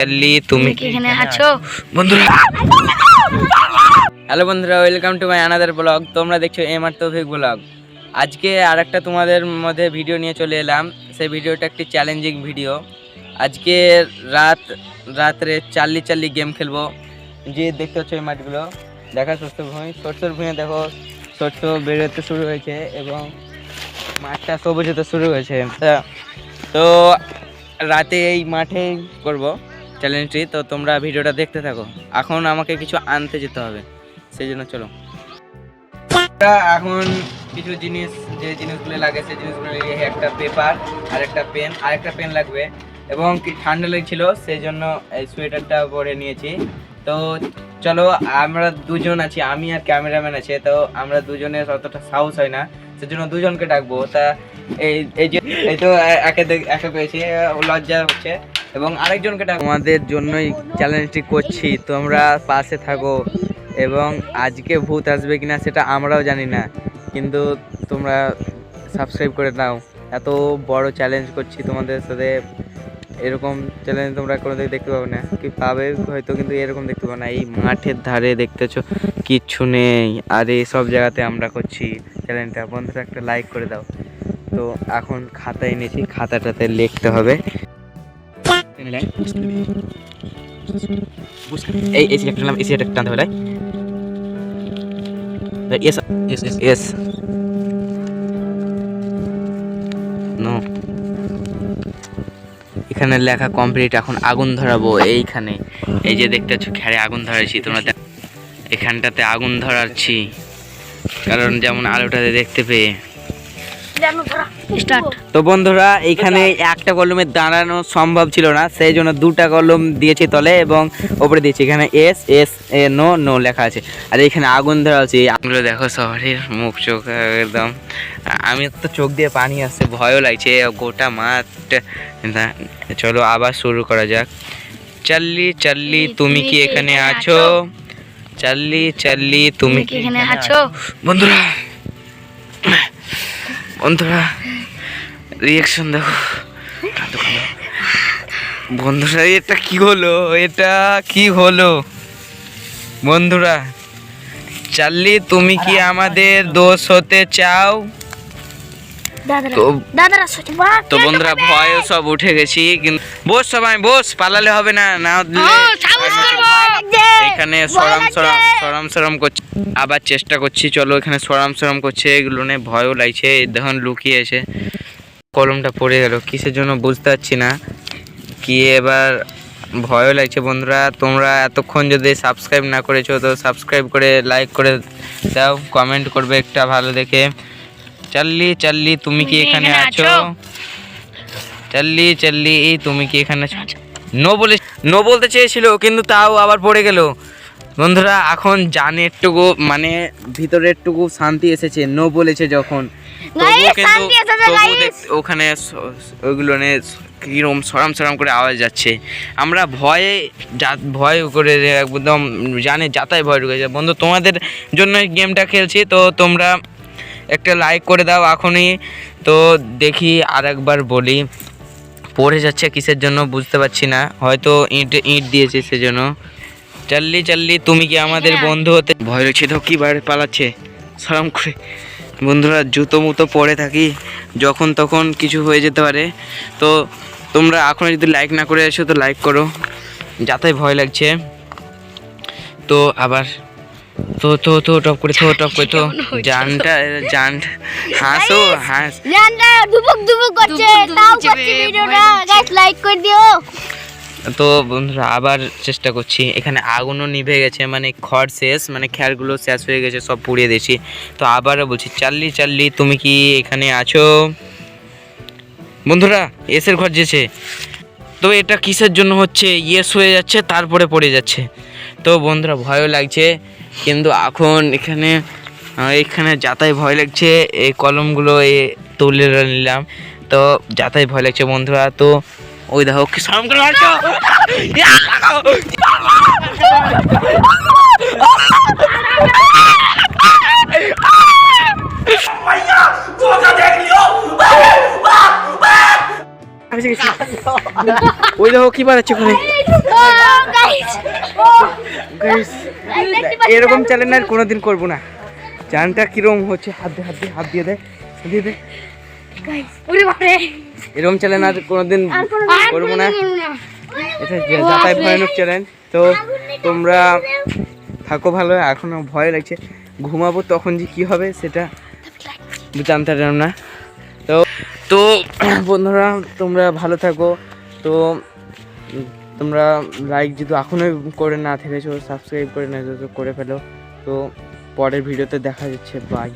চাল্লি তুমি কি এখানে আছো বন্ধুরা? হ্যালো বন্ধুরা, welcome to my another blog. তোমরা দেখছো এমআর তৌফিক ব্লগ। আজকে আরেকটা তোমাদের মধ্যে ভিডিও নিয়ে চলে এলাম। সেই ভিডিওটা একটি চ্যালেঞ্জিং ভিডিও। আজকে রাত্রে চাল্লি গেম খেলবো। যে দেখতে হচ্ছে এই মাঠগুলো দেখা, শস্যর ভূমি দেখো, শস্য বেরোতে শুরু হয়েছে এবং মাঠটা সবুজ হতে শুরু হয়েছে। তো রাতে এই মাঠেই করবো চ্যালেঞ্জটি। তো তোমরা ভিডিওটা দেখতে থাকো। এখন আমাকে কিছু আনতে যেতে হবে, সেই জন্য চলো। এখন কিছু জিনিস, যে জিনিসগুলো লাগে সেই জিনিসগুলো নিয়ে, একটা পেপার আর একটা পেন লাগবে এবং কি ঠান্ডা লেগেছিল সেই জন্য এই সোয়েটারটা পরে নিয়েছি। তো চলো, আমরা দুজন আছি, আমি আর ক্যামেরাম্যান আছে। তো আমরা দুজনের অতটা সাহস হয় না, সেজন্য দুজনকে ডাকবো। তা এই তো একে পেয়েছি, লজ্জা হচ্ছে এবং আরেকজনকে ডাকবো। তোমাদের জন্যই চ্যালেঞ্জটি করছি, তোমরা পাশে থাকো। এবং আজকে ভূত আসবে কিনা সেটা আমরাও জানি না, কিন্তু তোমরা সাবস্ক্রাইব করে নাও। এত বড় চ্যালেঞ্জ করছি তোমাদের সাথে, এরকম চ্যালেঞ্জ তোমরা কোনোদিন দেখতে পাবে না, কি পাবে হয়তো, কিন্তু এরকম দেখতে পাবে না। এই মাঠের ধারে দেখতেছো কিচ্ছু নেই, আর এই সব জায়গাতে আমরা করছি চ্যালেঞ্জটা। বন্ধুরা একটা লাইক করে দাও। তো এখন খাতা এনেছি, খাতাটাতে লিখতে হবে। এই সিলেক্ট করলাম, এই সিলেক্ট টানতে হবে। Yes. No. এখানে লেখা কমপ্লিট। এখন আগুন ধরাবো এইখানে। এই যে দেখতে পাচ্ছ খেরে আগুন ধরাচ্ছি, তোমরা এখানটাতে আগুন ধরাচ্ছি, কারণ যেমন আলোটাতে দেখতে পেয়ে। তো বন্ধুরা, এইখানে একটা কলমে দাঁড়ানো সম্ভব ছিল না, সেই জন্য দুটা কলম দিয়েছি তলে এবং ওপরে দিয়েছি। এখানে নো লেখা আছে, আর এখানে আগুন ধরা আছে। আগুনগুলো দেখো, শহরের মুখ চোখ একদম, আমি তো চোখ দিয়ে পানি আসছে, ভয়ও লাগছে গোটা মাঠ। চলো আবার শুরু করা যাক। চাল্লি তুমি কি এখানে আছো? চাল্লি তুমি কি এখানে আছো? বন্ধুরা রিয়াকশন দেখো বন্ধুরা। এটা কি হলো বন্ধুরা? চাল্লি তুমি কি আমাদের দোষ হতে চাও? তো বন্ধুরা ভয়ে সব উঠে গেছি, কিন্তু বস, পালালে হবে না, এখানে সরাম করছে। আবার চেষ্টা করছি, চলো। এখানে সরাম করছে, এগুলো নিয়ে ভয়ও লাগছে। দেখুন লুকিয়েছে, কলমটা পড়ে গেল কিসের জন্য বুঝতে পারছি না কি। এবার ভয়ও লাগছে। বন্ধুরা তোমরা এতক্ষণ যদি সাবস্ক্রাইব না করেছো তো সাবস্ক্রাইব করে লাইক করে দাও, কমেন্ট করবে একটা ভালো দেখে। চাল্লি তুমি কি এখানে আছো? চাল্লি তুমি কি এখানে আছো? নো বলতে চেয়েছিল, কিন্তু তাও আবার পড়ে গেল। বন্ধুরা এখন জানে একটুকু, মানে ভিতরে একটুকু শান্তি এসেছে, নো বলেছে যখন। ওখানে ওইগুলো নিয়ে কিরম সরাম করে আওয়াজ যাচ্ছে। আমরা ভয় করে একদম জানে যাতায় ভয় ঢুকে যায়। বন্ধু তোমাদের জন্য গেমটা খেলছি, তো তোমরা একটা লাইক করে দাও এখনই। তো দেখি আর একবার বলি, পড়ে যাচ্ছে কিসের জন্য বুঝতে পারছি না, হয়তো ইট দিয়েছে সেজন্য। চাল্লি তুমি কি আমাদের বন্ধু হতে? ভয় লাগছে তো, কি বাইরে পালাচ্ছে সরম করে। বন্ধুরা জুতো মুতো পরে থাকি, যখন তখন কিছু হয়ে যেতে পারে। তো তোমরা এখন যদি লাইক না করে এসো তো লাইক করো, যাতে ভয় লাগছে। তো আবার তো টপ করে তো জান হাসো করছে, তাও করছে ভিডিওটা, গাইস লাইক করে দিও। তো বন্ধুরা আবার চেষ্টা করছি। এখানে আগুনও নিভে গেছে, মানে খড় শেষ, মানে খ্যারগুলো শেষ হয়ে গেছে, সব পুড়িয়ে দিয়েছি। তো আবারও বলছি, চাল্লি তুমি কি এখানে আছো? বন্ধুরা এসের ঘর যেছে, তো এটা কিসের জন্য হচ্ছে? ইয়েস হয়ে যাচ্ছে, তারপরে পড়ে যাচ্ছে। তো বন্ধুরা ভয়ও লাগছে, কিন্তু এখন এখানে যাতায় ভয় লাগছে। এই কলমগুলো তুলে নিলাম, তো যাতায় ভয় লাগছে বন্ধুরা। তো ওই দেখো কি সাম করে মারছো। ওই দেখো কি বানাচ্ছে করে গাইস গাইস এরকম চ্যালেঞ্জ আর কোনোদিন করবো না চানটা কিরকম হচ্ছে হাত দিয়ে দে গাইস ওরে বাপ রে এরকম চ্যালেঞ্জ আর কোনোদিন করবো না এটা যাতায়াত ভয়ানক চ্যালেঞ্জ তো তোমরা থাকো ভালো এখনো ভয় লাগছে ঘুমাবো তখন যে কি হবে সেটা জানতে পারলাম না তো তো বন্ধুরা তোমরা ভালো থাকো তো তোমরা লাইক যদি এখনো করে না থেকেছো সাবস্ক্রাইব করে না করে ফেলো তো পরের ভিডিওতে দেখা যাচ্ছে বাই